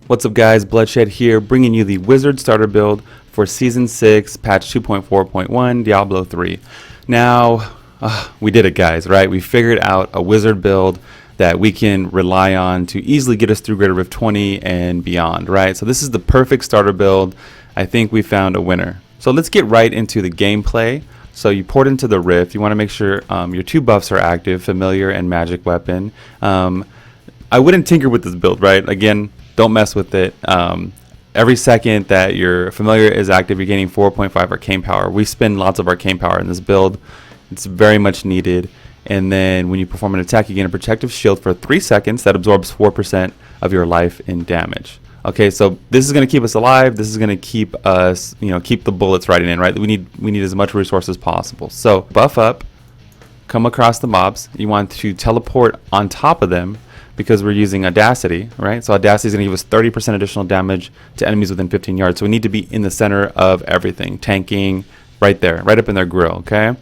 What's up guys, Bloodshed here, bringing you the Wizard starter build for Season 6, Patch 2.4.1, Diablo 3. Now, we did it guys, right? We figured out a Wizard build that we can rely on to easily get us through Greater Rift 20 and beyond, right? So this is the perfect starter build. I think we found a winner. So let's get right into the gameplay. So you port into the Rift, you want to make sure your two buffs are active, Familiar and Magic Weapon. I wouldn't tinker with this build, right? Again, don't mess with it. Every second that your Familiar is active, you're gaining 4.5 arcane power. We spend lots of arcane power in this build. It's very much needed. And then when you perform an attack, you gain a protective shield for 3 seconds that absorbs 4% of your life in damage. Okay, so this is going to keep us alive. This is going to keep us, keep the bullets riding in, right? We need as much resources as possible. So buff up, come across the mobs. You want to teleport on top of them, because we're using Audacity, right? So Audacity is going to give us 30% additional damage to enemies within 15 yards. So we need to be in the center of everything, tanking right there, right up in their grill, okay?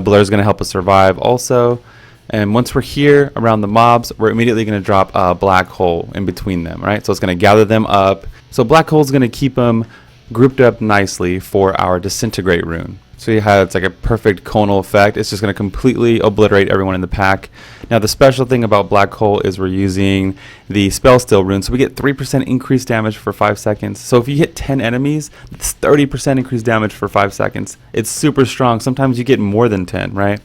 Blur is going to help us survive also. And once we're here around the mobs, we're immediately going to drop a black hole in between them, right? So it's going to gather them up. So black hole is going to keep them grouped up nicely for our Disintegrate rune. So you have, it's like a perfect conal effect. It's just going to completely obliterate everyone in the pack. Now the special thing about Black Hole is we're using the Spell Steal rune. So we get 3% increased damage for 5 seconds. So if you hit 10 enemies, it's 30% increased damage for 5 seconds. It's super strong. Sometimes you get more than 10, right?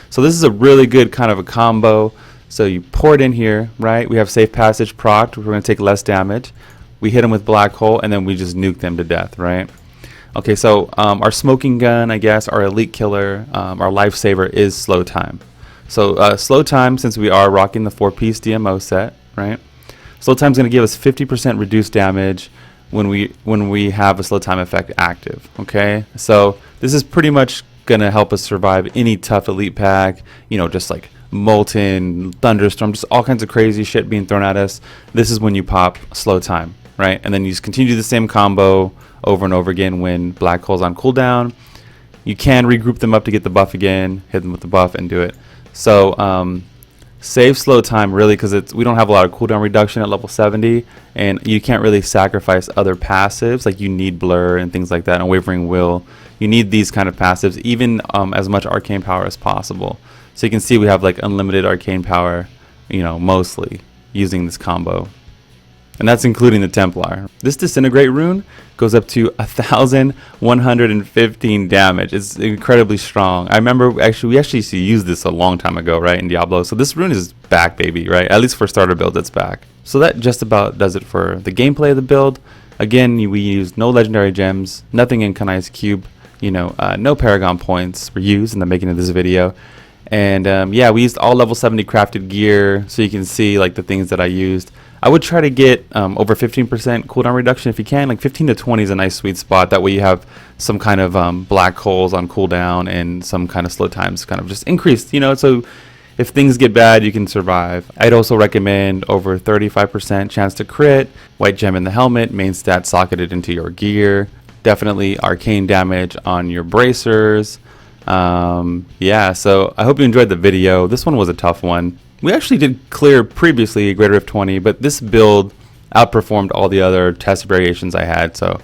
So this is a really good kind of a combo. So you pour it in here, right? We have Safe Passage procced. We're going to take less damage. We hit them with Black Hole and then we just nuke them to death, right? Okay, so our smoking gun, I guess, our elite killer, our lifesaver is slow time. So slow time, since we are rocking the 4-piece DMO set, right? Slow time is going to give us 50% reduced damage when we have a slow time effect active. Okay, so this is pretty much going to help us survive any tough elite pack. Just like Molten, Thunderstorm, just all kinds of crazy shit being thrown at us. This is when you pop slow time, right? And then you just continue the same combo over and over again when Black Hole's on cooldown. You can regroup them up to get the buff again, hit them with the buff and do it. So save slow time really, because we don't have a lot of cooldown reduction at level 70, and you can't really sacrifice other passives. Like you need Blur and things like that, and Wavering Will. You need these kind of passives, even as much arcane power as possible. So you can see we have like unlimited arcane power, mostly using this combo. And that's including the Templar. This Disintegrate rune goes up to 1,115 damage. It's incredibly strong. I remember we actually used to use this a long time ago, right, in Diablo. So this rune is back, baby, right? At least for starter build, it's back. So that just about does it for the gameplay of the build. Again, we used no legendary gems, nothing in Kanai's cube, no Paragon points were used in the making of this video. And yeah, we used all level 70 crafted gear, so you can see like the things that I used. I would try to get over 15% cooldown reduction if you can. Like 15 to 20 is a nice sweet spot. That way you have some kind of black holes on cooldown and some kind of slow times kind of just increased, so if things get bad, you can survive. I'd also recommend over 35% chance to crit, white gem in the helmet, main stat socketed into your gear, definitely arcane damage on your bracers. Yeah, so I hope you enjoyed the video. This one was a tough one. We actually did clear previously Greater Rift 20, but this build outperformed all the other test variations I had. So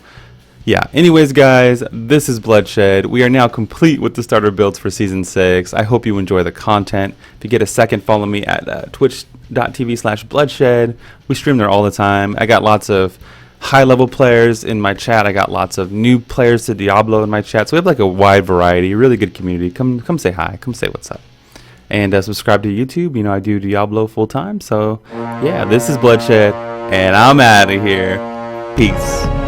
yeah, anyways guys, this is Bloodshed. We are now complete with the starter builds for Season 6. I hope you enjoy the content. If you get a second, follow me at twitch.tv/Bloodshed. We stream there all the time. I got lots of high-level players in my chat. I got lots of new players to Diablo in my chat. So we have like a wide variety, really good community. Come say hi. Come say what's up. And subscribe to YouTube. I do Diablo full time. So yeah, this is Bloodshed, and I'm out of here. Peace.